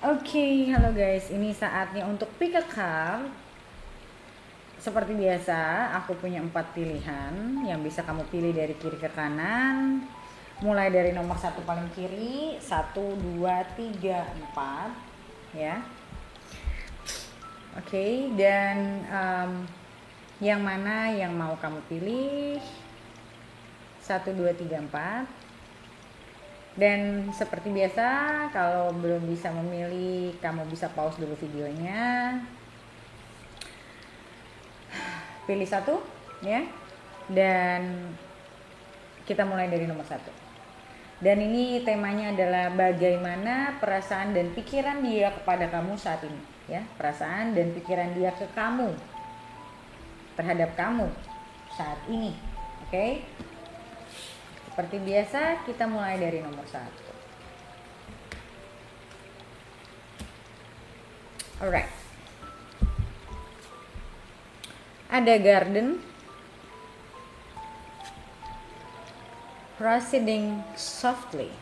Oke, halo guys. Ini saatnya untuk pick a card. Seperti biasa, aku punya 4 pilihan yang bisa kamu pilih dari kiri ke kanan. Mulai dari nomor 1 paling kiri, 1, 2, 3, 4, ya. Oke, dan yang mana yang mau kamu pilih? 1, 2, 3, 4. Dan seperti biasa, kalau belum bisa memilih, kamu bisa pause dulu videonya, pilih satu, ya. Dan kita mulai dari nomor 1. Dan ini temanya adalah bagaimana perasaan dan pikiran dia kepada kamu saat ini, ya. Perasaan dan pikiran dia ke kamu, terhadap kamu saat ini. Oke. Seperti biasa, kita mulai dari nomor 1. Alright. Ada garden, proceeding softly,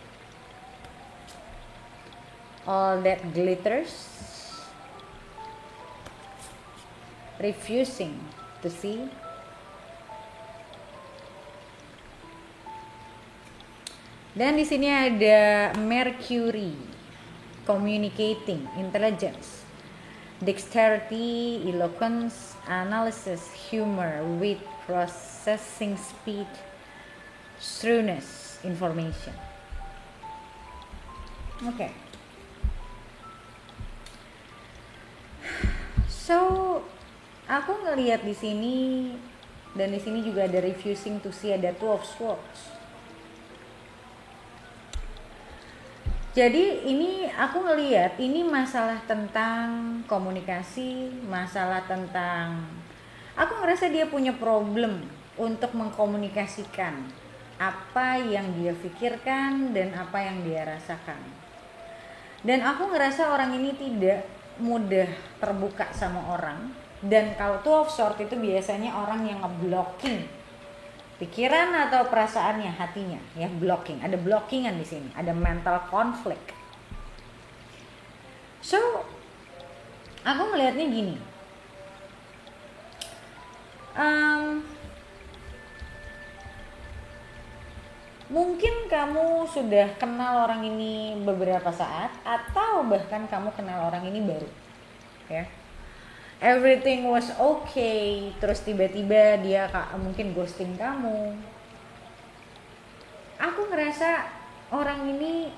all that glitters, refusing to see, dan di sini ada Mercury, communicating, intelligence, dexterity, eloquence, analysis, humor, wit, processing speed, shrewdness, information. Oke. So, aku ngelihat di sini, dan di sini juga ada refusing to see, ada Two of Swords. Jadi ini aku ngelihat ini masalah tentang komunikasi, masalah tentang, aku ngerasa dia punya problem untuk mengkomunikasikan apa yang dia pikirkan dan apa yang dia rasakan. Dan aku ngerasa orang ini tidak mudah terbuka sama orang. Dan kalau Two of Swords itu biasanya orang yang ngeblocking pikiran atau perasaannya, hatinya, ya, blocking. Ada blockingan di sini, ada mental conflict. So, aku melihatnya gini. Mungkin kamu sudah kenal orang ini beberapa saat, atau bahkan kamu kenal orang ini baru, ya. Everything was okay, terus tiba-tiba dia mungkin ghosting kamu. Aku ngerasa orang ini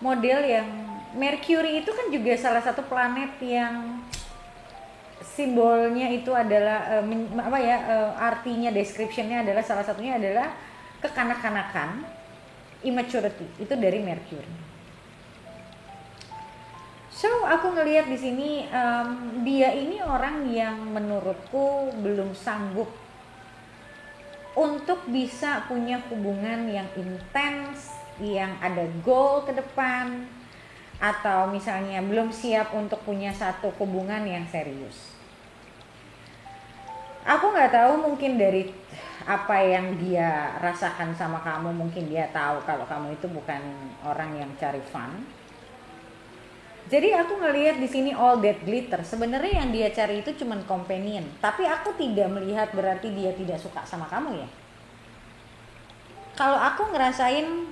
model yang, Mercury itu kan juga salah satu planet yang simbolnya itu adalah artinya, descriptionnya adalah, salah satunya adalah kekanak-kanakan, immaturity, itu dari Mercury. So, aku ngelihat di sini dia ini orang yang menurutku belum sanggup untuk bisa punya hubungan yang intens, yang ada goal ke depan, atau misalnya belum siap untuk punya satu hubungan yang serius. Aku nggak tahu, mungkin dari apa yang dia rasakan sama kamu, mungkin dia tahu kalau kamu itu bukan orang yang cari fun. Jadi aku ngelihat di sini all that glitter. Sebenarnya yang dia cari itu cuman companion. Tapi aku tidak melihat berarti dia tidak suka sama kamu, ya. Kalau aku ngerasain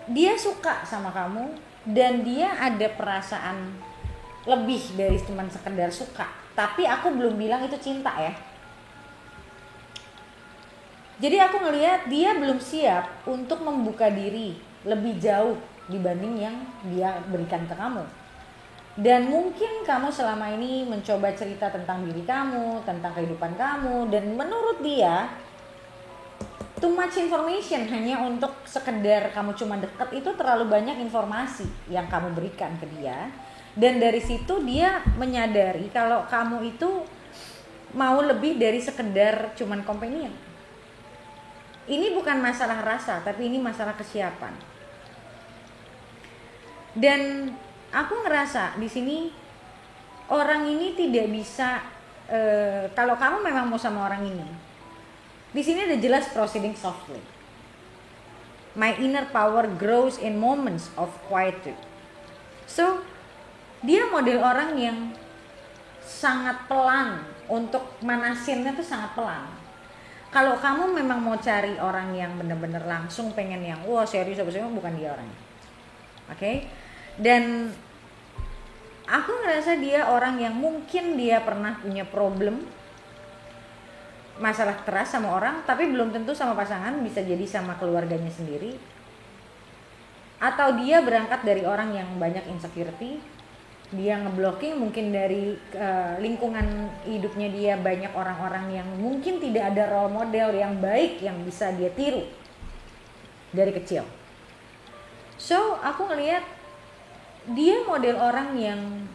dia suka sama kamu dan dia ada perasaan lebih dari cuman sekedar suka. Tapi aku belum bilang itu cinta, ya. Jadi aku ngelihat dia belum siap untuk membuka diri lebih jauh dibanding yang dia berikan ke kamu. Dan mungkin kamu selama ini mencoba cerita tentang diri kamu, tentang kehidupan kamu, dan menurut dia too much information, hanya untuk sekedar kamu cuma dekat, itu terlalu banyak informasi yang kamu berikan ke dia. Dan dari situ dia menyadari kalau kamu itu mau lebih dari sekedar cuman companion. Ini bukan masalah rasa, tapi ini masalah kesiapan. Dan aku ngerasa di sini orang ini tidak bisa, kalau kamu memang mau sama orang ini, di sini ada jelas proceeding softly. My inner power grows in moments of quietude. So, dia model orang yang sangat pelan, untuk manasinnya tuh sangat pelan. Kalau kamu memang mau cari orang yang bener-bener langsung pengen yang wah serius bukan dia orangnya. Oke? Dan aku ngerasa dia orang yang mungkin dia pernah punya problem, masalah keras sama orang, tapi belum tentu sama pasangan, bisa jadi sama keluarganya sendiri. Atau dia berangkat dari orang yang banyak insecurity, dia ngeblocking mungkin dari lingkungan hidupnya dia banyak orang-orang yang mungkin tidak ada role model yang baik yang bisa dia tiru dari kecil. So aku ngelihat dia model orang yang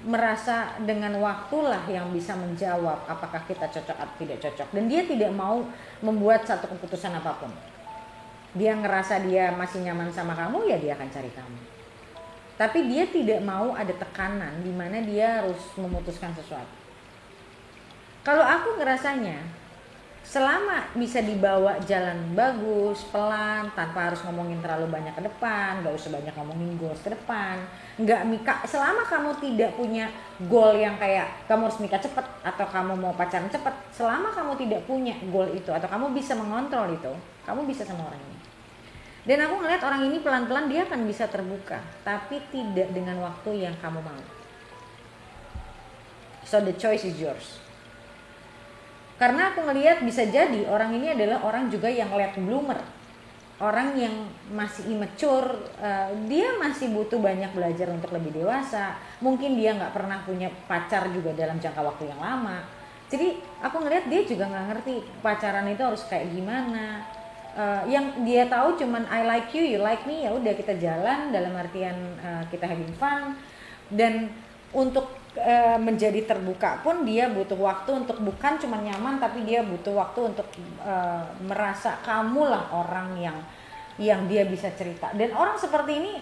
merasa dengan waktulah yang bisa menjawab apakah kita cocok atau tidak cocok, dan dia tidak mau membuat satu keputusan apapun. Dia ngerasa dia masih nyaman sama kamu, ya dia akan cari kamu. Tapi dia tidak mau ada tekanan di mana dia harus memutuskan sesuatu. Kalau aku ngerasanya, selama bisa dibawa jalan bagus, pelan, tanpa harus ngomongin terlalu banyak ke depan, gak usah banyak ngomongin goals ke depan, selama kamu tidak punya goal yang kayak kamu harus nikah cepet atau kamu mau pacaran cepet, selama kamu tidak punya goal itu atau kamu bisa mengontrol itu, kamu bisa sama orang ini. Dan aku ngeliat orang ini pelan-pelan dia akan bisa terbuka, tapi tidak dengan waktu yang kamu mau. So the choice is yours. Karena aku ngeliat bisa jadi orang ini adalah orang juga yang late bloomer, orang yang masih immature, dia masih butuh banyak belajar untuk lebih dewasa. Mungkin dia nggak pernah punya pacar juga dalam jangka waktu yang lama. Jadi aku ngeliat dia juga nggak ngerti pacaran itu harus kayak gimana. Yang dia tahu cuman I like you, you like me, ya udah kita jalan dalam artian kita having fun. Dan untuk menjadi terbuka pun dia butuh waktu untuk bukan cuma nyaman, tapi dia butuh waktu untuk merasa kamulah orang yang dia bisa cerita. Dan orang seperti ini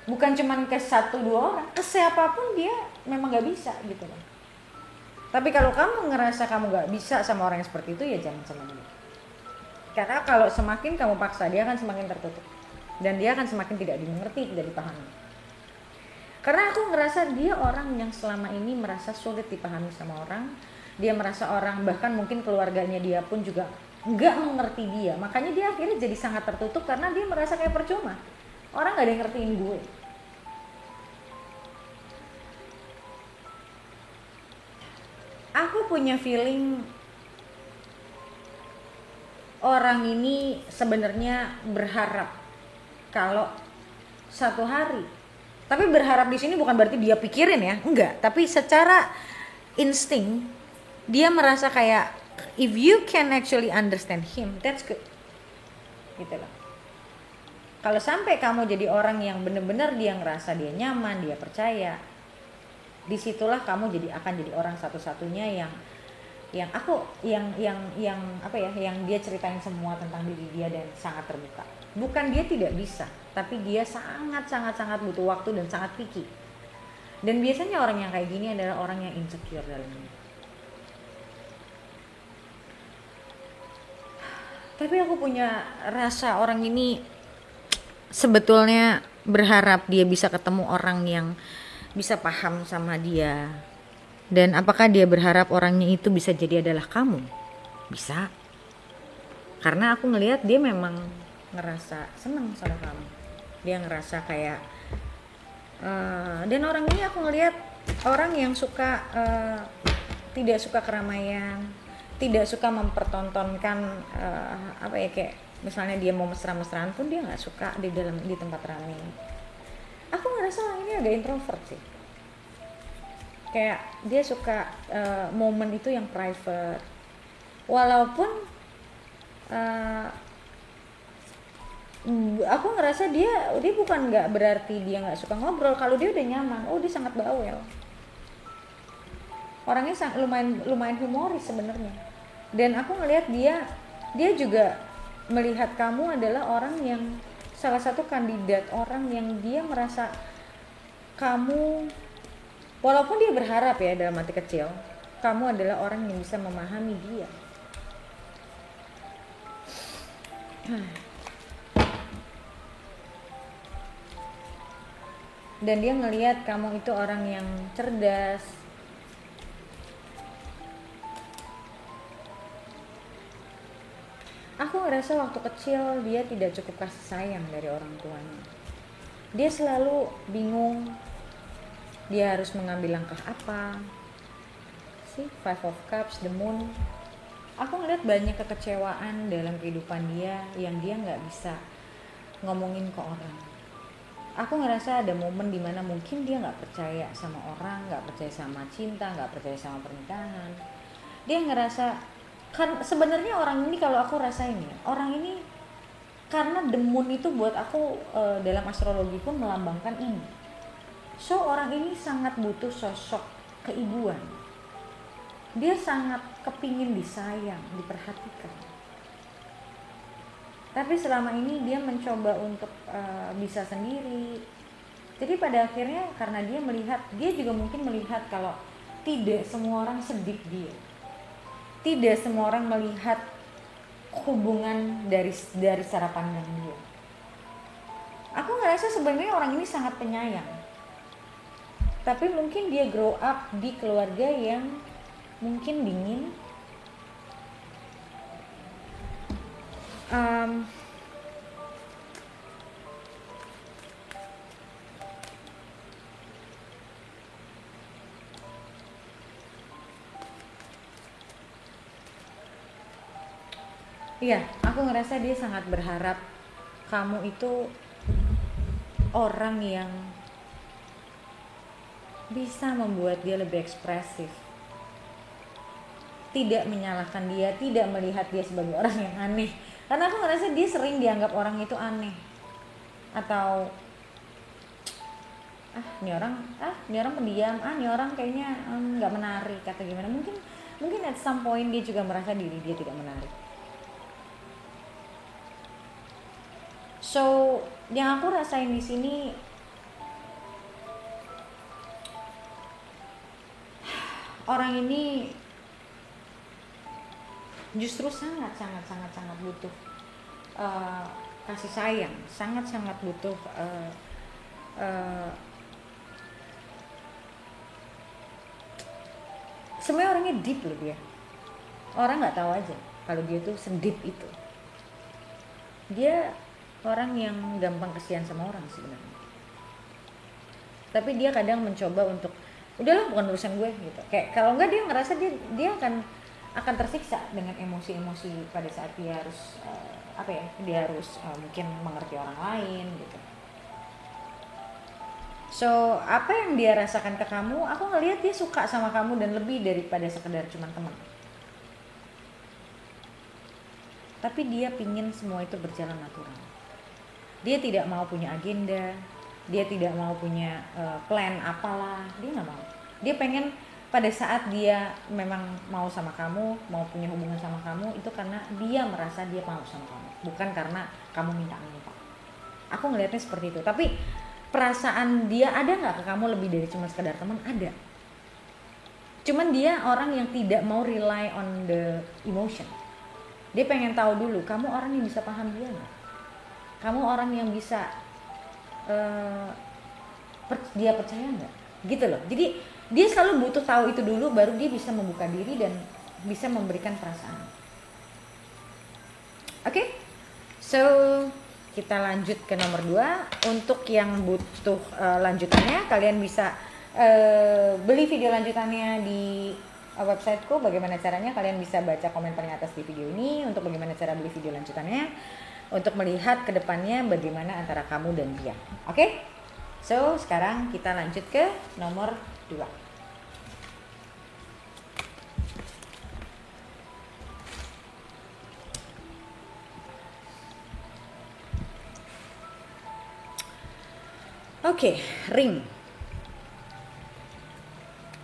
bukan cuma ke 1-2 orang, ke siapapun dia memang nggak bisa gitu loh. Tapi kalau kamu ngerasa kamu nggak bisa sama orang yang seperti itu, ya jangan sama dia. Karena kalau semakin kamu paksa, dia akan semakin tertutup dan dia akan semakin tidak dimengerti, tidak dipahami. Karena aku ngerasa dia orang yang selama ini merasa sulit dipahami sama orang. Dia merasa orang, bahkan mungkin keluarganya dia pun juga nggak mengerti dia. Makanya dia akhirnya jadi sangat tertutup karena dia merasa kayak percuma. Orang nggak ada yang ngertiin gue. Aku punya feeling orang ini sebenarnya berharap kalau satu hari, tapi berharap di sini bukan berarti dia pikirin ya, enggak, tapi secara insting dia merasa kayak if you can actually understand him, that's good, gitu loh. Kalau sampai kamu jadi orang yang benar-benar dia ngerasa dia nyaman, dia percaya, disitulah kamu akan jadi orang satu-satunya yang dia ceritain semua tentang diri dia dan sangat terbuka. Bukan dia tidak bisa, tapi dia sangat butuh waktu dan sangat picky. Dan biasanya orang yang kayak gini adalah orang yang insecure dalamnya. Tapi aku punya rasa orang ini sebetulnya berharap dia bisa ketemu orang yang bisa paham sama dia. Dan apakah dia berharap orangnya itu bisa jadi adalah kamu? Bisa. Karena aku ngelihat dia memang ngerasa senang sama kamu. Dia ngerasa kayak dan orang ini aku ngelihat orang yang suka tidak suka keramaian, tidak suka mempertontonkan kayak misalnya dia mau mesra-mesraan pun dia nggak suka di tempat ramai. Aku ngerasa orang ini agak introvert sih. Kayak dia suka momen itu yang private. Walaupun aku ngerasa dia bukan nggak berarti dia nggak suka ngobrol. Kalau dia udah nyaman, dia sangat bawel. Orangnya lumayan humoris sebenarnya. Dan aku ngelihat dia juga melihat kamu adalah orang yang salah satu kandidat orang yang dia merasa kamu, walaupun dia berharap ya dalam hati kecil, kamu adalah orang yang bisa memahami dia. dan dia ngelihat kamu itu orang yang cerdas. Aku ngerasa waktu kecil dia tidak cukup kasih sayang dari orang tuanya. Dia selalu bingung dia harus mengambil langkah apa. See, Five of Cups, the Moon. Aku ngeliat banyak kekecewaan dalam kehidupan dia yang dia nggak bisa ngomongin ke orang. Aku ngerasa ada momen dimana mungkin dia nggak percaya sama orang, nggak percaya sama cinta, nggak percaya sama pernikahan. Dia ngerasa kan sebenarnya orang ini, kalau aku rasain ya, orang ini karena the moon itu buat aku dalam astrologi pun melambangkan ini. So orang ini sangat butuh sosok keibuan. Dia sangat kepingin disayang, diperhatikan. Tapi selama ini dia mencoba untuk bisa sendiri. Jadi pada akhirnya karena dia juga mungkin melihat kalau tidak semua orang sedik dia. Tidak semua orang melihat hubungan dari cara pandang dia. Aku ngerasa sebenarnya orang ini sangat penyayang. Tapi mungkin dia grow up di keluarga yang mungkin dingin. Iya, aku ngerasa dia sangat berharap kamu itu orang yang bisa membuat dia lebih ekspresif. Tidak menyalahkan dia, tidak melihat dia sebagai orang yang aneh. Karena aku ngerasa dia sering dianggap orang itu aneh. Atau ini orang pendiam, ini orang kayaknya nggak menarik atau gimana. Mungkin at some point dia juga merasa diri dia tidak menarik. So, yang aku rasain di sini orang ini justru sangat butuh kasih sayang, sangat butuh sebenarnya orangnya deep loh dia. Orang nggak tahu aja kalau dia tuh sedip itu. Dia orang yang gampang kasihan sama orang sebenarnya. Tapi dia kadang mencoba untuk udahlah bukan urusan gue gitu. Kayak kalau enggak dia ngerasa dia akan tersiksa dengan emosi-emosi pada saat dia harus dia harus mungkin mengerti orang lain gitu. So, apa yang dia rasakan ke kamu, aku ngelihat dia suka sama kamu dan lebih daripada sekedar cuma teman. Tapi dia pingin semua itu berjalan natural. Dia tidak mau punya agenda, dia tidak mau punya plan apalah, dia nggak mau. Dia pengen pada saat dia memang mau sama kamu, mau punya hubungan sama kamu, itu karena dia merasa dia mau sama kamu, bukan karena kamu minta-minta. Aku ngelihatnya seperti itu. Tapi perasaan dia ada nggak ke kamu lebih dari cuma sekedar teman? Ada. Cuman dia orang yang tidak mau rely on the emotion. Dia pengen tahu dulu, kamu orang yang bisa paham dia nggak? Kamu orang yang bisa dia percaya nggak? Gitu loh. Jadi dia selalu butuh tahu itu dulu, baru dia bisa membuka diri dan bisa memberikan perasaan. Oke? So kita lanjut ke nomor 2. Untuk yang butuh lanjutannya, kalian bisa beli video lanjutannya di websiteku. Bagaimana caranya? Kalian bisa baca komen paling atas di video ini untuk bagaimana cara beli video lanjutannya, untuk melihat ke depannya bagaimana antara kamu dan dia. Oke? So, sekarang kita lanjut ke nomor 2. Oke, ring.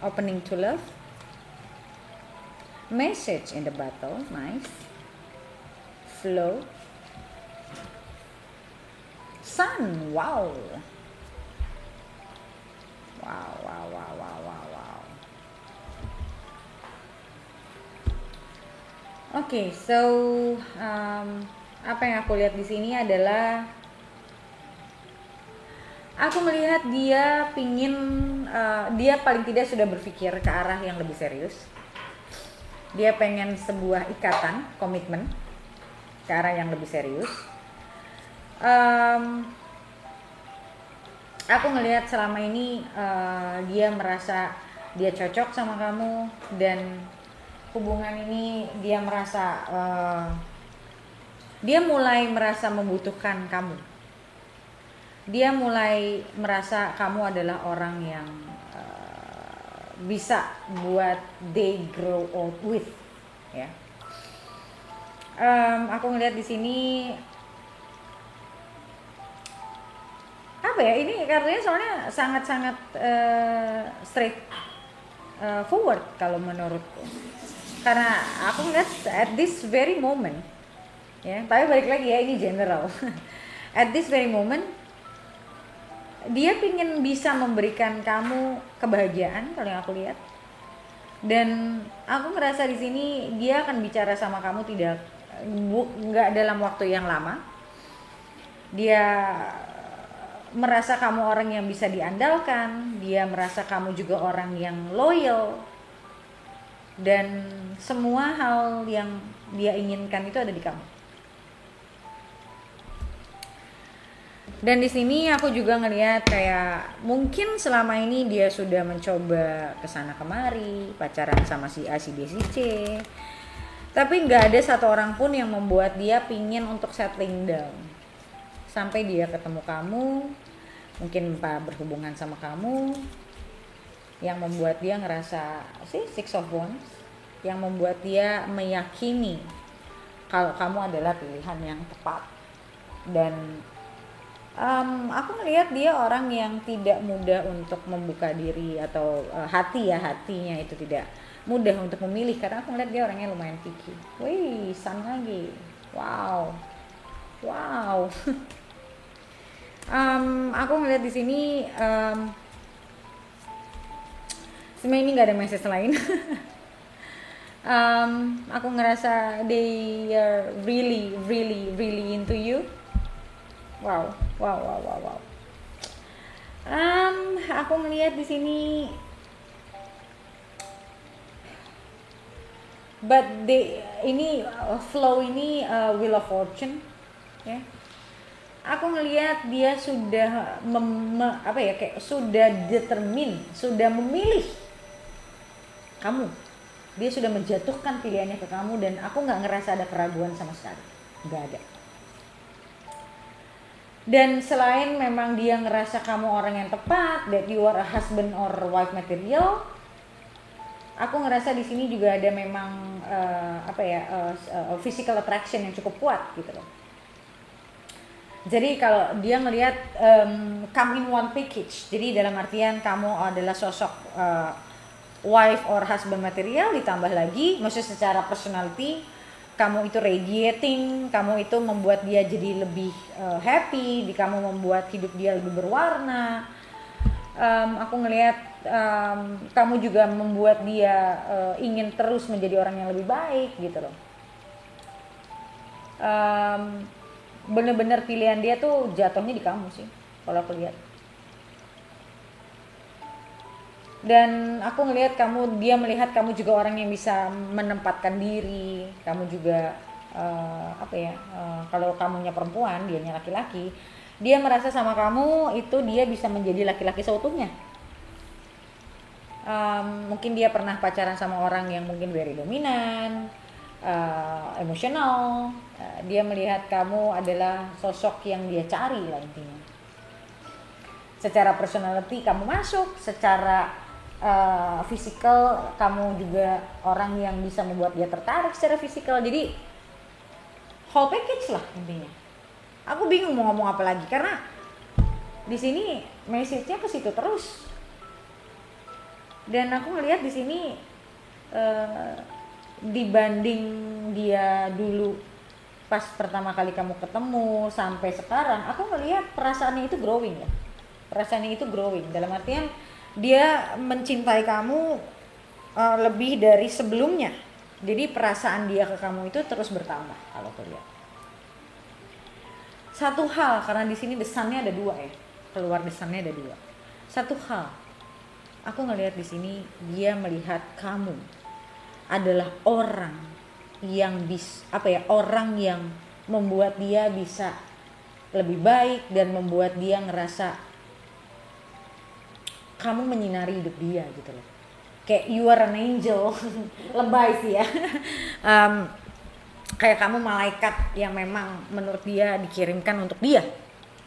Opening to love. Message in the battle, nice. Flow. Sun, wow. Wow. Oke, so apa yang aku lihat di sini adalah Aku melihat dia pingin, dia paling tidak sudah berpikir ke arah yang lebih serius. Dia pengen sebuah ikatan, komitmen ke arah yang lebih serius. Aku ngelihat selama ini dia merasa dia cocok sama kamu, dan hubungan ini dia merasa dia mulai merasa membutuhkan kamu. Dia mulai merasa kamu adalah orang yang bisa buat they grow old with, ya. Aku ngelihat di sini apa ya, ini kartunya soalnya sangat-sangat straight forward kalau menurutku, karena aku ngeliat at this very moment, ya, tapi balik lagi ya, ini general. At this very moment dia pingin bisa memberikan kamu kebahagiaan kalau yang aku lihat, dan aku merasa di sini dia akan bicara sama kamu nggak dalam waktu yang lama. Dia merasa kamu orang yang bisa diandalkan, dia merasa kamu juga orang yang loyal, dan semua hal yang dia inginkan itu ada di kamu. Dan di sini aku juga ngelihat kayak mungkin selama ini dia sudah mencoba kesana kemari, pacaran sama si A, si B, si C, tapi nggak ada satu orang pun yang membuat dia pingin untuk settling down. Sampai dia ketemu kamu, mungkin berhubungan sama kamu, yang membuat dia ngerasa Six of Wands, yang membuat dia meyakini kalau kamu adalah pilihan yang tepat. Dan aku melihat dia orang yang tidak mudah untuk membuka diri, atau hatinya itu tidak mudah untuk memilih, karena aku melihat dia orangnya lumayan picky. Wih, sun lagi, wow. Aku ngeliat di sini sebenarnya ini nggak ada message lain. Aku ngerasa they are really into you. Wow. Aku ngeliat di sini, but flow ini Wheel of Fortune, ya. Aku ngelihat dia sudah sudah determine, sudah memilih kamu. Dia sudah menjatuhkan pilihannya ke kamu, dan aku nggak ngerasa ada keraguan sama sekali, nggak ada. Dan selain memang dia ngerasa kamu orang yang tepat, that you are a husband or wife material, aku ngerasa di sini juga ada memang physical attraction yang cukup kuat gitu loh. Jadi kalau dia ngelihat come in one package, jadi dalam artian kamu adalah sosok wife or husband material, ditambah lagi maksudnya secara personality kamu itu radiating, kamu itu membuat dia jadi lebih happy, kamu membuat hidup dia lebih berwarna. Aku ngelihat kamu juga membuat dia ingin terus menjadi orang yang lebih baik gitu loh. Bener-bener pilihan dia tuh jatuhnya di kamu sih kalau aku lihat. Dan aku ngelihat dia melihat kamu juga orang yang bisa menempatkan diri, kamu juga kalau kamunya perempuan, dianya laki-laki, dia merasa sama kamu itu dia bisa menjadi laki-laki seutuhnya. Mungkin dia pernah pacaran sama orang yang mungkin very dominan, emosional. Dia melihat kamu adalah sosok yang dia cari lah intinya. Secara personality kamu masuk, secara fisikal kamu juga orang yang bisa membuat dia tertarik secara fisikal. Jadi whole package lah intinya. Aku bingung mau ngomong apa lagi, karena di sini message-nya ke situ terus. Dan aku ngelihat di sini dibanding dia dulu pas pertama kali kamu ketemu sampai sekarang, aku ngelihat perasaannya itu growing ya. Perasaannya itu growing dalam artian dia mencintai kamu lebih dari sebelumnya. Jadi perasaan dia ke kamu itu terus bertambah kalau aku lihat. Satu hal, karena di sini the sun-nya ada 2 ya. keluar desannya ada dua. Satu hal, aku ngelihat di sini dia melihat kamu adalah orang yang orang yang membuat dia bisa lebih baik dan membuat dia ngerasa kamu menyinari hidup dia gitu loh. Kayak you are an angel. Lebay sih ya. Kayak kamu malaikat yang memang menurut dia dikirimkan untuk dia.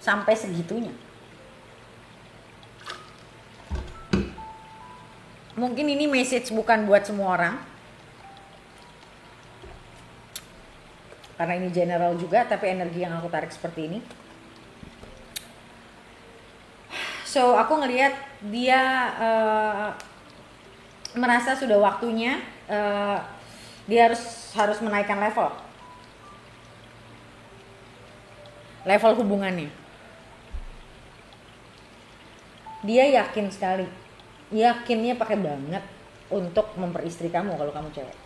Sampai segitunya. Mungkin ini message bukan buat semua orang. Karena ini general juga, tapi energi yang aku tarik seperti ini. So, aku ngelihat dia merasa sudah waktunya dia harus menaikkan level hubungannya. Dia yakin sekali, yakinnya pakai banget untuk memperistri kamu kalau kamu cewek.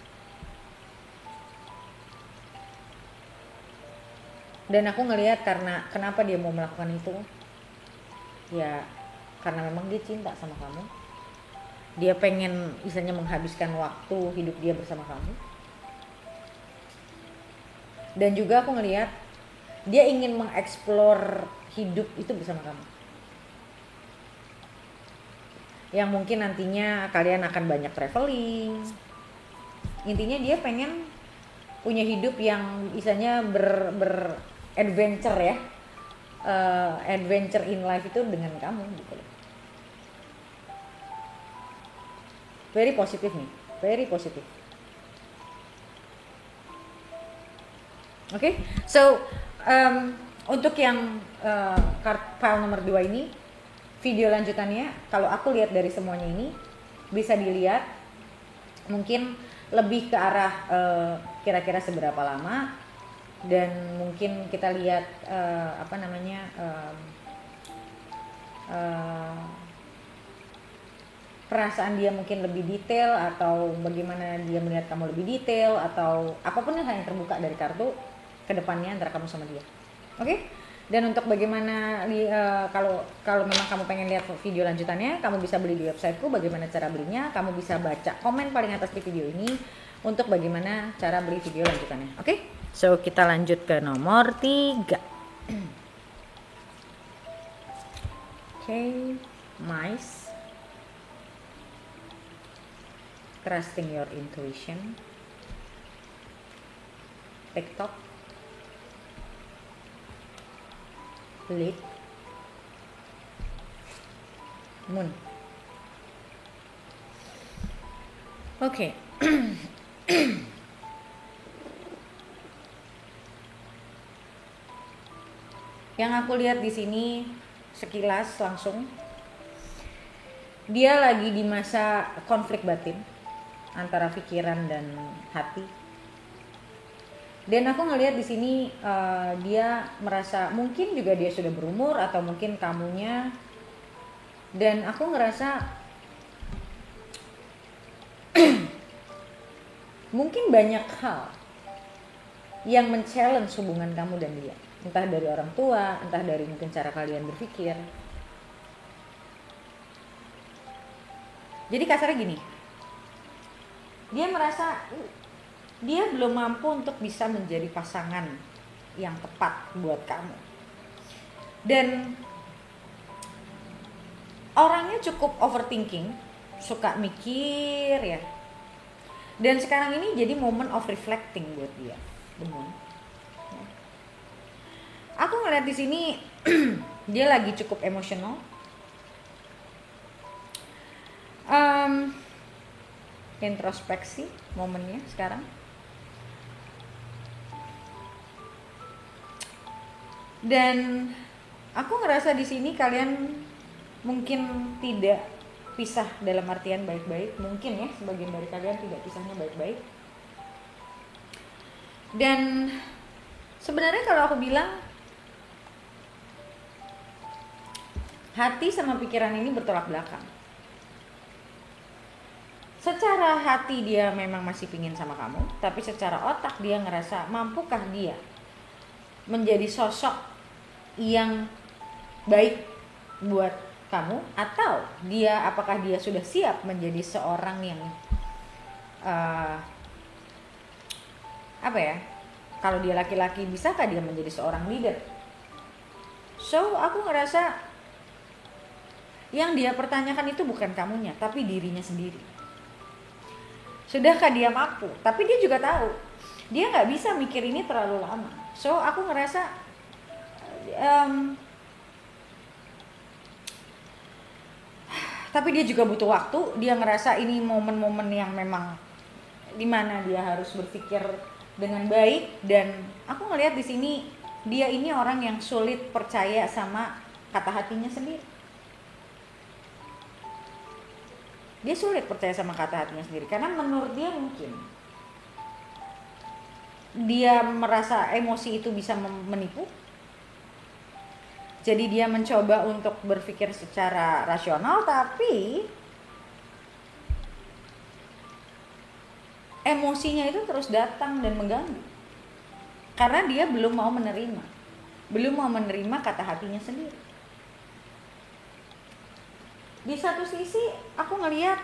Dan aku ngelihat kenapa dia mau melakukan itu, ya karena memang dia cinta sama kamu. Dia pengen misalnya menghabiskan waktu hidup dia bersama kamu. Dan juga aku ngelihat dia ingin mengeksplor hidup itu bersama kamu. Yang mungkin nantinya kalian akan banyak traveling. Intinya dia pengen punya hidup yang misalnya adventure ya. Adventure in life itu dengan kamu gitu loh. Very positif nih, very positif. Oke, so untuk yang file nomor 2 ini, video lanjutannya kalau aku lihat dari semuanya ini bisa dilihat mungkin lebih ke arah kira-kira seberapa lama, dan mungkin kita lihat perasaan dia mungkin lebih detail, atau bagaimana dia melihat kamu lebih detail, atau apapun yang terbuka dari kartu ke depannya antara kamu sama dia. Oke? Dan untuk bagaimana kalau memang kamu pengen lihat video lanjutannya, kamu bisa beli di websiteku. Bagaimana cara belinya? Kamu bisa baca komen paling atas di video ini untuk bagaimana cara beli video lanjutannya. Oke? So, kita lanjut ke nomor 3. Oke, mice. Trusting your intuition. TikTok. Lead. Moon. Oke. Yang aku lihat di sini sekilas langsung, dia lagi di masa konflik batin antara pikiran dan hati. Dan aku ngelihat di sini dia merasa mungkin juga dia sudah berumur, atau mungkin kamunya. Dan aku ngerasa mungkin banyak hal yang men-challenge hubungan kamu dan dia. Entah dari orang tua, entah dari mungkin cara kalian berpikir. Jadi kasarnya gini, dia merasa dia belum mampu untuk bisa menjadi pasangan yang tepat buat kamu. Dan orangnya cukup overthinking, suka mikir ya. Dan sekarang ini jadi moment of reflecting buat dia. Benar. Aku ngeliat di sini dia lagi cukup emosional. Introspeksi momennya sekarang. Dan aku ngerasa di sini kalian mungkin tidak pisah dalam artian baik-baik, mungkin ya sebagian dari kalian tidak pisahnya baik-baik. Dan sebenarnya kalau aku bilang hati sama pikiran ini bertolak belakang. Secara hati dia memang masih pingin sama kamu, tapi secara otak dia ngerasa mampukah dia menjadi sosok yang baik buat kamu, atau apakah dia sudah siap menjadi seorang yang apa ya, kalau dia laki-laki bisakah dia menjadi seorang leader. So aku ngerasa yang dia pertanyakan itu bukan kamunya, tapi dirinya sendiri. Sudahkah dia mampu? Tapi dia juga tahu dia nggak bisa mikir ini terlalu lama. So aku ngerasa tapi dia juga butuh waktu. Dia ngerasa ini momen-momen yang memang dimana dia harus berpikir dengan baik. Dan aku ngelihat di sini dia ini orang yang sulit percaya sama kata hatinya sendiri. Dia sulit percaya sama kata hatinya sendiri karena menurut dia mungkin dia merasa emosi itu bisa menipu. Jadi dia mencoba untuk berpikir secara rasional, tapi emosinya itu terus datang dan mengganggu. Karena dia belum mau menerima kata hatinya sendiri. Di satu sisi aku ngelihat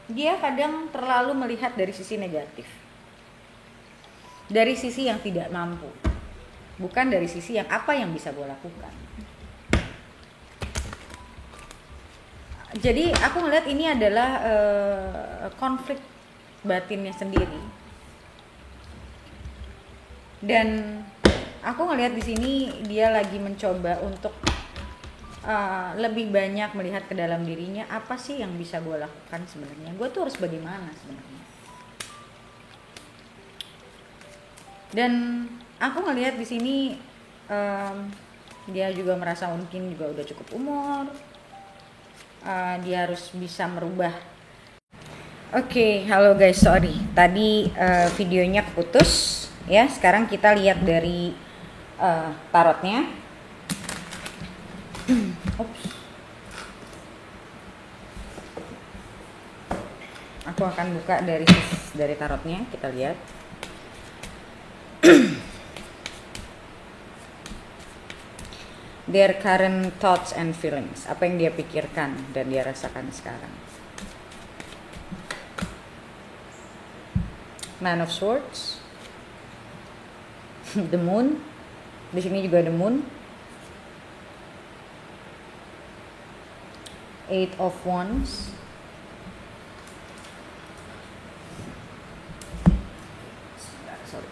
dia kadang terlalu melihat dari sisi negatif, dari sisi yang tidak mampu, bukan dari sisi yang apa yang bisa gue lakukan. Jadi aku ngelihat ini adalah konflik batinnya sendiri. Dan aku ngelihat di sini dia lagi mencoba untuk lebih banyak melihat ke dalam dirinya, apa sih yang bisa gue lakukan sebenarnya, gue tuh harus bagaimana sebenarnya. Dan aku ngelihat di sini dia juga merasa mungkin juga udah cukup umur, dia harus bisa merubah. Oke, halo guys, sorry tadi videonya keputus ya. Sekarang kita lihat dari tarotnya. Oops. Aku akan buka dari tarotnya, kita lihat. Their current thoughts and feelings, apa yang dia pikirkan dan dia rasakan sekarang. Nine of Swords, the Moon, di sini juga the Moon, Eight of Wands, sorry,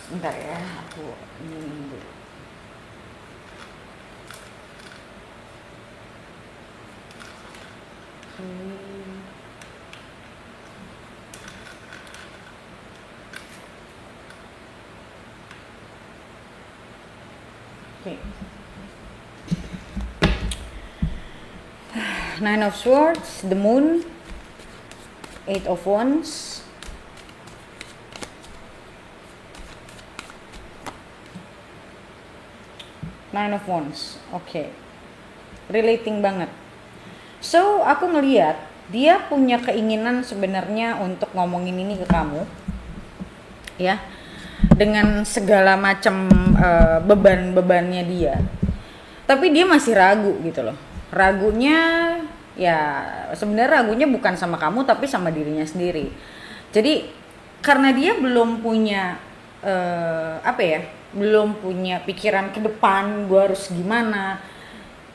sebentar ya, aku ini dulu. Okay. Nine of Swords, the Moon, Eight of Wands, Nine of Wands. Okay. Relating banget. So, aku ngelihat dia punya keinginan sebenarnya untuk ngomongin ini ke kamu. Ya. Dengan segala macam beban-bebannya dia. Tapi dia masih ragu gitu loh. Ragunya ya sebenarnya ragunya bukan sama kamu tapi sama dirinya sendiri. Jadi karena dia belum punya belum punya pikiran ke depan, gue harus gimana.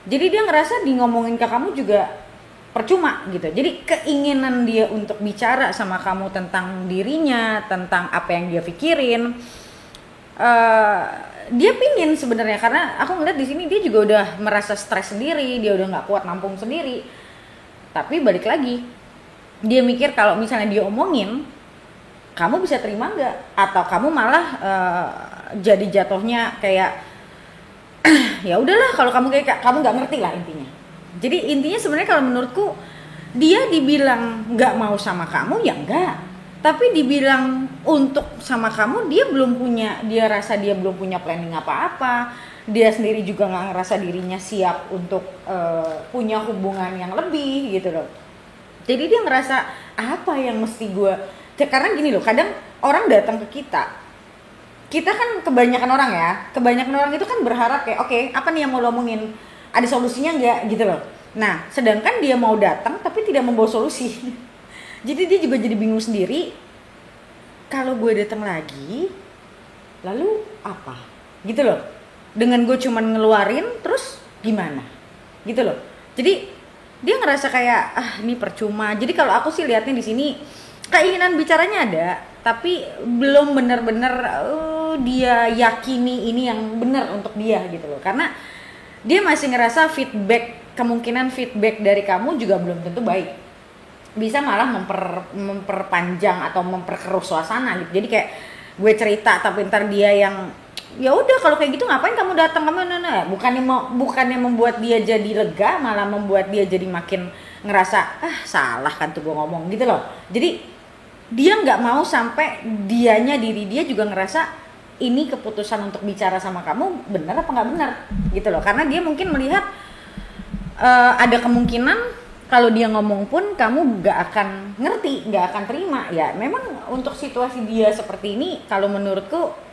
Jadi dia ngerasa di ngomongin ke kamu juga percuma gitu. Jadi keinginan dia untuk bicara sama kamu tentang dirinya, tentang apa yang dia pikirin, dia pingin sebenarnya, karena aku ngeliat di sini dia juga udah merasa stres sendiri, dia udah nggak kuat nampung sendiri. Tapi balik lagi, dia mikir kalau misalnya dia omongin, kamu bisa terima nggak? Atau kamu malah jadi jatuhnya kayak ya udahlah, kalau kamu kayak kamu nggak ngerti lah intinya. Jadi intinya sebenarnya kalau menurutku dia dibilang nggak mau sama kamu ya enggak, tapi dibilang untuk sama kamu dia rasa dia belum punya planning apa-apa, dia sendiri juga nggak ngerasa dirinya siap untuk punya hubungan yang lebih gitu loh. Jadi dia ngerasa apa yang mesti gue, karena gini loh, kadang orang datang ke kita kan kebanyakan orang itu kan berharap kayak oke, apa nih yang mau lo omongin, ada solusinya nggak gitu loh. Nah sedangkan dia mau datang tapi tidak membawa solusi. Jadi dia juga jadi bingung sendiri, kalau gue datang lagi lalu apa gitu loh, dengan gue cuman ngeluarin terus gimana gitu loh. Jadi dia ngerasa kayak ini percuma. Jadi kalau aku sih lihatnya di sini keinginan bicaranya ada, tapi belum benar-benar dia yakini ini yang benar untuk dia gitu loh. Karena dia masih ngerasa kemungkinan feedback dari kamu juga belum tentu baik. Bisa malah memperpanjang atau memperkeruh suasana gitu. Jadi kayak gue cerita tapi ntar dia yang ya udah kalau kayak gitu ngapain kamu datang, bukannya membuat dia jadi lega, malah membuat dia jadi makin ngerasa salah kan tuh gue ngomong gitu loh. Jadi dia nggak mau sampai diri dia juga ngerasa ini keputusan untuk bicara sama kamu benar apa nggak benar gitu loh. Karena dia mungkin melihat ada kemungkinan kalau dia ngomong pun kamu nggak akan ngerti, nggak akan terima. Ya memang untuk situasi dia seperti ini kalau menurutku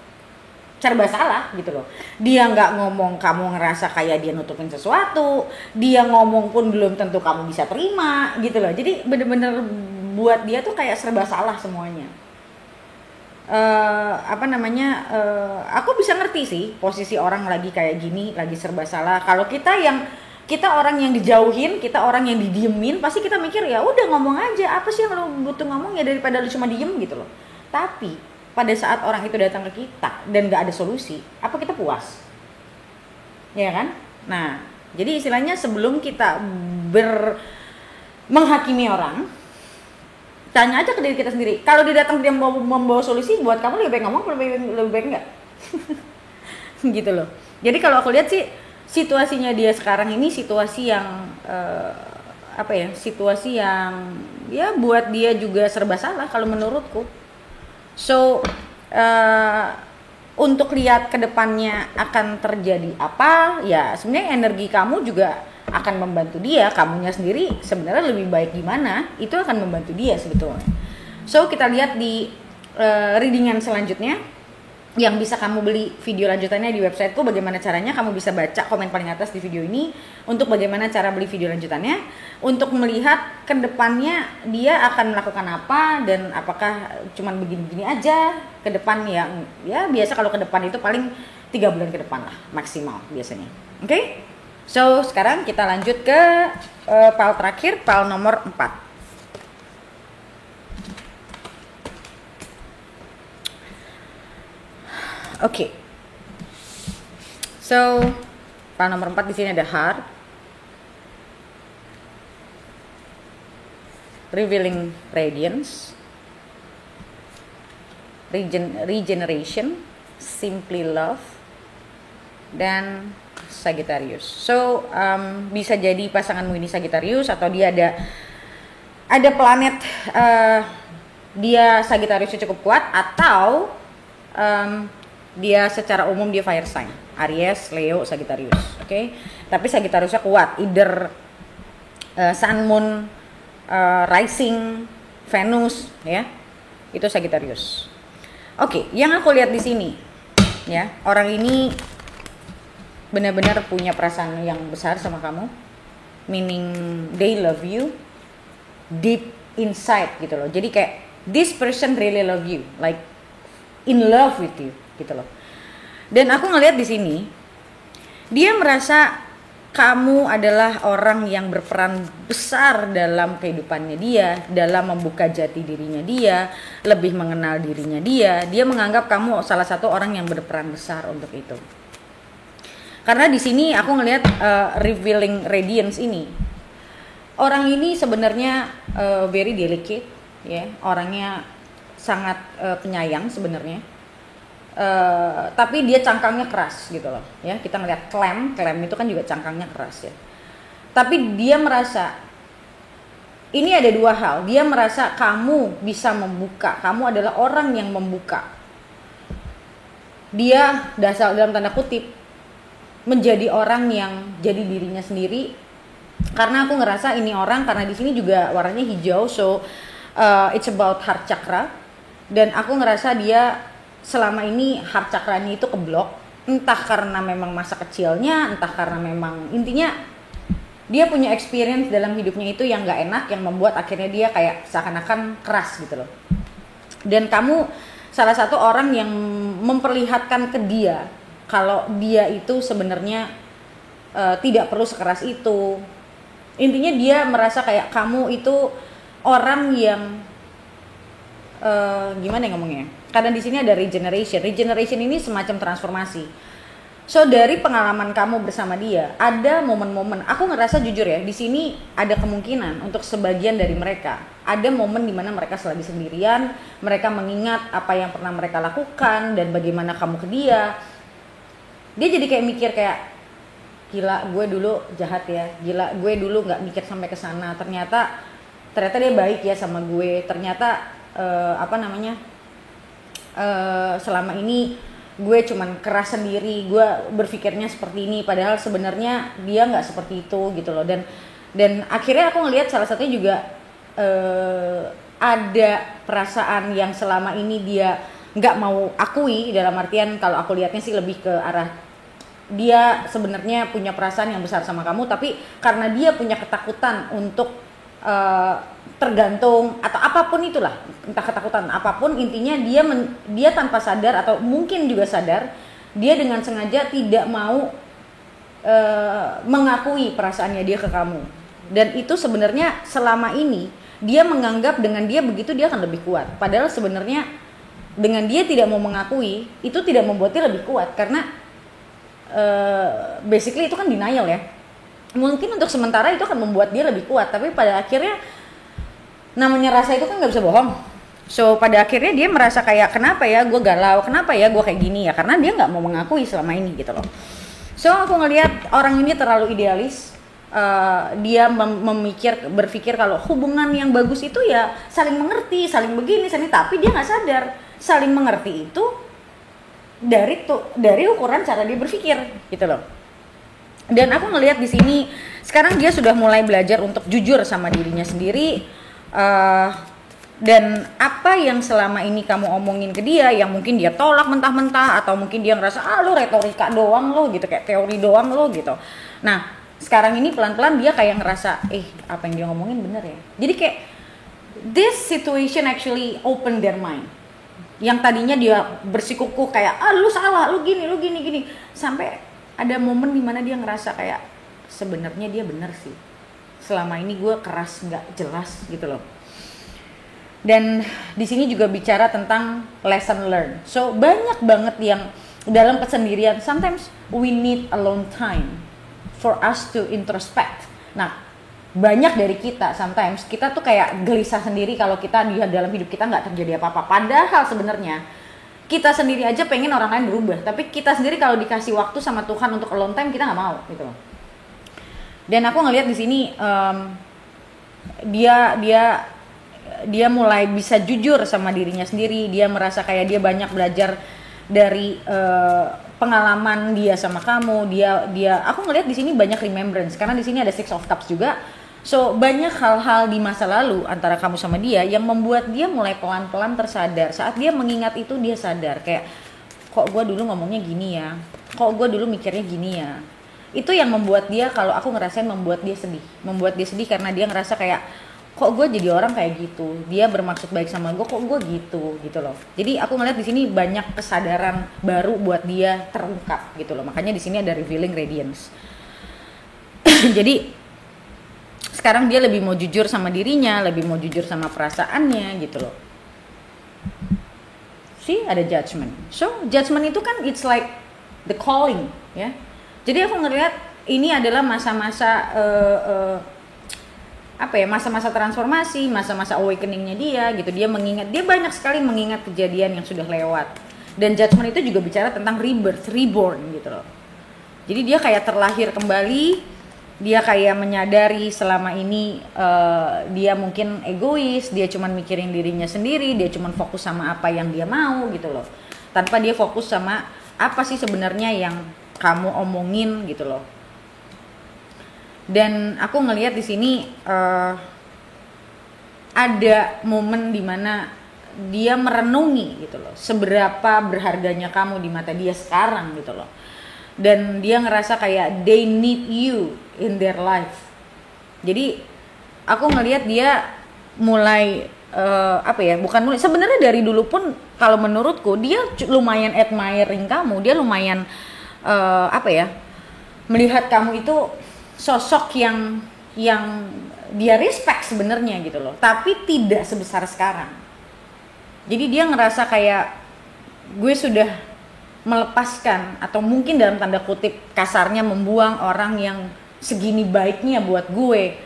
serba salah gitu loh. Dia nggak ngomong kamu ngerasa kayak dia nutupin sesuatu, dia ngomong pun belum tentu kamu bisa terima gitu loh. Jadi bener-bener buat dia tuh kayak serba salah semuanya. Aku bisa ngerti sih posisi orang lagi kayak gini, lagi serba salah. Kalau kita orang yang dijauhin, kita orang yang didiemin, pasti kita mikir ya udah ngomong aja, apa sih yang lo butuh ngomong ya daripada lo cuma diem gitu loh. Tapi pada saat orang itu datang ke kita dan nggak ada solusi, apa kita puas? Ya kan? Nah, jadi istilahnya sebelum kita menghakimi orang, tanya aja ke diri kita sendiri. Kalau dia datang dia membawa solusi, buat kamu lebih baik ngomong, lebih baik enggak? Gitu loh. Jadi kalau aku lihat sih situasinya dia sekarang ini situasi yang situasi yang ya buat dia juga serba salah kalau menurutku. So untuk lihat ke depannya akan terjadi apa, ya sebenarnya energi kamu juga akan membantu dia, kamunya sendiri sebenarnya lebih baik gimana, itu akan membantu dia sebetulnya. So kita lihat di readingan selanjutnya yang bisa kamu beli video lanjutannya di websiteku. Bagaimana caranya, kamu bisa baca komen paling atas di video ini untuk bagaimana cara beli video lanjutannya, untuk melihat ke depannya dia akan melakukan apa dan apakah cuman begini-begini aja ke depan. Yang ya biasa kalau ke depan itu paling 3 bulan ke depan lah maksimal biasanya. Oke? So sekarang kita lanjut ke file terakhir, file nomor 4. Oke. So, file nomor 4 di sini ada heart, revealing radiance, regeneration, simply love, dan Sagittarius. So, bisa jadi pasanganmu ini Sagittarius atau dia ada planet dia Sagittariusnya cukup kuat, atau dia secara umum dia fire sign, Aries, Leo, Sagittarius, oke? Tapi Sagittariusnya kuat, either Sun, Moon, Rising, Venus, ya, itu Sagittarius. Oke, yang aku lihat di sini, ya, orang ini benar-benar punya perasaan yang besar sama kamu, meaning they love you deep inside gitu loh. Jadi kayak this person really love you, like in love with you gitu loh. Dan aku ngelihat di sini dia merasa kamu adalah orang yang berperan besar dalam kehidupannya dia, dalam membuka jati dirinya dia, lebih mengenal dirinya dia. Dia menganggap kamu salah satu orang yang berperan besar untuk itu. Karena di sini aku ngelihat revealing radiance ini, orang ini sebenarnya very delicate, ya, orangnya sangat penyayang sebenarnya. Tapi dia cangkangnya keras gitu loh, ya. Kita ngeliat clam itu kan juga cangkangnya keras, ya. Tapi dia merasa ini ada dua hal. Dia merasa kamu bisa membuka, kamu adalah orang yang membuka. Dia dalam tanda kutip menjadi orang yang jadi dirinya sendiri, Karena aku ngerasa ini orang, karena di sini juga warnanya hijau, so it's about heart chakra. Dan aku ngerasa dia selama ini heart chakranya itu keblok, entah karena memang masa kecilnya, entah karena memang intinya dia punya experience dalam hidupnya itu yang gak enak, yang membuat akhirnya dia kayak seakan-akan keras gitu loh. Dan kamu salah satu orang yang memperlihatkan ke dia kalau dia itu sebenarnya tidak perlu sekeras itu. Intinya dia merasa kayak kamu itu orang yang gimana ya ngomongnya? Karena di sini ada regeneration. Regeneration ini semacam transformasi. So dari pengalaman kamu bersama dia, ada momen-momen. Aku ngerasa jujur ya, di sini ada kemungkinan untuk sebagian dari mereka. Ada momen di mana mereka lagi sendirian, mereka mengingat apa yang pernah mereka lakukan dan bagaimana kamu ke dia. Dia jadi kayak mikir kayak, gila gue dulu jahat ya, gila gue dulu nggak mikir sampai ke sana, ternyata dia baik ya sama gue, ternyata selama ini gue cuman keras sendiri, gue berpikirnya seperti ini, padahal sebenarnya dia nggak seperti itu gitu loh. Dan akhirnya aku ngelihat salah satunya juga ada perasaan yang selama ini dia nggak mau akui, dalam artian kalau aku lihatnya sih lebih ke arah dia sebenarnya punya perasaan yang besar sama kamu, tapi karena dia punya ketakutan untuk tergantung atau apapun itulah, entah ketakutan apapun, intinya dia tanpa sadar atau mungkin juga sadar, dia dengan sengaja tidak mau mengakui perasaannya dia ke kamu. Dan itu sebenarnya selama ini dia menganggap dengan dia begitu dia akan lebih kuat, padahal sebenarnya dengan dia tidak mau mengakui itu tidak membuat dia lebih kuat, karena basically itu kan denial ya. Mungkin untuk sementara itu akan membuat dia lebih kuat, tapi pada akhirnya namanya rasa itu kan nggak bisa bohong. So pada akhirnya dia merasa kayak, kenapa ya gue galau, kenapa ya gue kayak gini ya, karena dia nggak mau mengakui selama ini gitu loh. So aku ngelihat orang ini terlalu idealis. Dia berpikir kalau hubungan yang bagus itu ya saling mengerti, saling begini, tapi dia nggak sadar saling mengerti itu dari ukuran cara dia berpikir gitu loh. Dan aku ngelihat di sini sekarang dia sudah mulai belajar untuk jujur sama dirinya sendiri, dan apa yang selama ini kamu omongin ke dia yang mungkin dia tolak mentah-mentah, atau mungkin dia ngerasa lu retorika doang lo gitu, kayak teori doang lo gitu. Nah sekarang ini pelan-pelan dia kayak ngerasa apa yang dia ngomongin bener ya. Jadi kayak this situation actually open their mind. Yang tadinya dia bersikukuh kayak lu salah, lu gini, sampai ada momen dimana dia ngerasa kayak sebenarnya dia bener sih, selama ini gue keras nggak jelas gitu loh. Dan di sini juga bicara tentang lesson learned. So banyak banget yang dalam kesendirian, sometimes we need alone time for us to introspect. Nah banyak dari kita sometimes kita tuh kayak gelisah sendiri kalau kita di dalam hidup kita nggak terjadi apa-apa, padahal sebenarnya kita sendiri aja pengen orang lain berubah, tapi kita sendiri kalau dikasih waktu sama Tuhan untuk alone time kita nggak mau gitu loh. Dan aku ngelihat di sini dia mulai bisa jujur sama dirinya sendiri. Dia merasa kayak dia banyak belajar dari pengalaman dia sama kamu. Aku ngelihat di sini banyak remembrance, karena di sini ada Six of Cups juga. So banyak hal-hal di masa lalu antara kamu sama dia yang membuat dia mulai pelan-pelan tersadar. Saat dia mengingat itu dia sadar kayak, kok gue dulu ngomongnya gini ya, kok gue dulu mikirnya gini ya. Itu yang membuat dia, kalau aku ngerasain membuat dia sedih karena dia ngerasa kayak, kok gue jadi orang kayak gitu, dia bermaksud baik sama gue, kok gue gitu loh. Jadi aku ngeliat di sini banyak kesadaran baru buat dia terungkap gitu loh. Makanya di sini ada revealing radiance. Jadi sekarang dia lebih mau jujur sama dirinya, lebih mau jujur sama perasaannya gitu loh. See, ada judgment. So judgment itu kan it's like the calling ya. Jadi aku ngeliat ini adalah masa-masa masa-masa transformasi, masa-masa awakeningnya dia gitu. Dia banyak sekali mengingat kejadian yang sudah lewat. Dan judgment itu juga bicara tentang rebirth, reborn gitu loh. Jadi dia kayak terlahir kembali. Dia kayak menyadari selama ini dia mungkin egois, dia cuman mikirin dirinya sendiri, dia cuman fokus sama apa yang dia mau gitu loh. Tanpa dia fokus sama apa sih sebenarnya yang kamu omongin gitu loh. Dan aku ngelihat di sini ada momen dimana dia merenungi gitu loh, seberapa berharganya kamu di mata dia sekarang gitu loh. Dan dia ngerasa kayak they need you in their life. Jadi aku ngelihat dia mulai bukan mulai, sebenarnya dari dulu pun kalau menurutku dia lumayan admiring kamu, dia lumayan melihat kamu itu sosok yang dia respect sebenarnya gitu loh, tapi tidak sebesar sekarang. Jadi dia ngerasa kayak gue sudah melepaskan, atau mungkin dalam tanda kutip kasarnya membuang orang yang segini baiknya buat gue,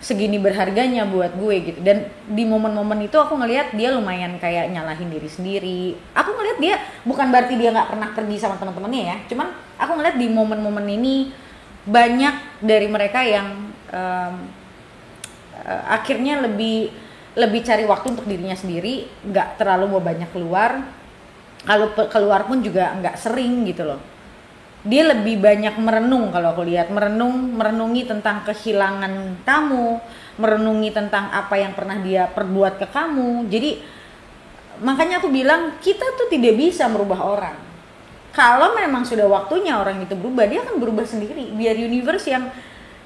segini berharganya buat gue gitu. Dan di momen-momen itu aku ngelihat dia lumayan kayak nyalahin diri sendiri. Aku ngelihat dia bukan berarti dia nggak pernah pergi sama teman-temannya ya, cuman aku ngelihat di momen-momen ini banyak dari mereka yang akhirnya lebih cari waktu untuk dirinya sendiri, nggak terlalu mau banyak keluar. Kalau keluar pun juga nggak sering gitu loh. Dia lebih banyak merenung, kalau aku lihat merenungi tentang kehilangan kamu, merenungi tentang apa yang pernah dia perbuat ke kamu. Jadi makanya aku bilang kita tuh tidak bisa merubah orang. Kalau memang sudah waktunya orang itu berubah, dia akan berubah sendiri. Biar universe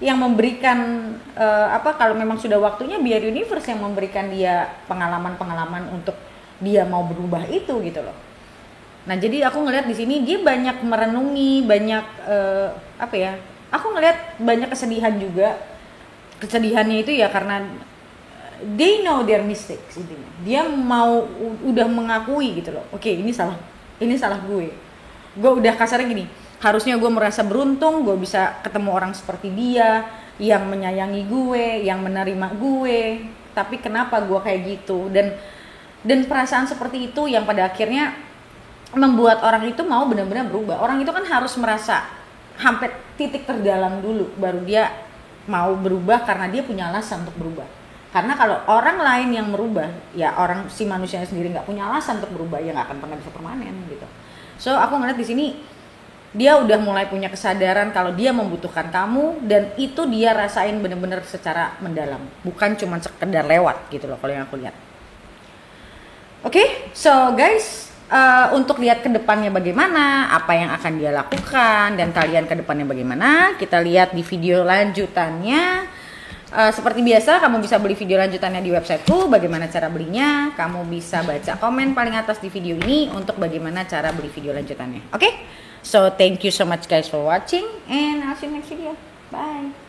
yang memberikan kalau memang sudah waktunya, biar universe yang memberikan dia pengalaman-pengalaman untuk dia mau berubah itu gitu loh. Nah, jadi aku ngelihat di sini dia banyak merenungi, banyak aku ngelihat banyak kesedihan juga. Kesedihannya itu ya karena they know their mistakes intinya. Dia mau udah mengakui gitu loh. Oke, ini salah gue. Gue udah kasarnya gini, harusnya gue merasa beruntung gue bisa ketemu orang seperti dia yang menyayangi gue, yang menerima gue. Tapi kenapa gue kayak gitu? Dan perasaan seperti itu yang pada akhirnya membuat orang itu mau benar-benar berubah. Orang itu kan harus merasa sampai titik terdalam dulu baru dia mau berubah, karena dia punya alasan untuk berubah. Karena kalau orang lain yang merubah, ya si manusianya sendiri nggak punya alasan untuk berubah, ya nggak akan pernah bisa permanen gitu. So aku ngeliat di sini dia udah mulai punya kesadaran kalau dia membutuhkan kamu, dan itu dia rasain benar-benar secara mendalam, bukan cuma sekedar lewat gitu loh kalau yang aku lihat. Oke, so guys, untuk lihat ke depannya bagaimana, apa yang akan dia lakukan, dan kalian ke depannya bagaimana, kita lihat di video lanjutannya. Seperti biasa, kamu bisa beli video lanjutannya di websiteku. Bagaimana cara belinya? Kamu bisa baca komen paling atas di video ini untuk bagaimana cara beli video lanjutannya. Oke? So, thank you so much guys for watching, and I'll see you next video. Bye!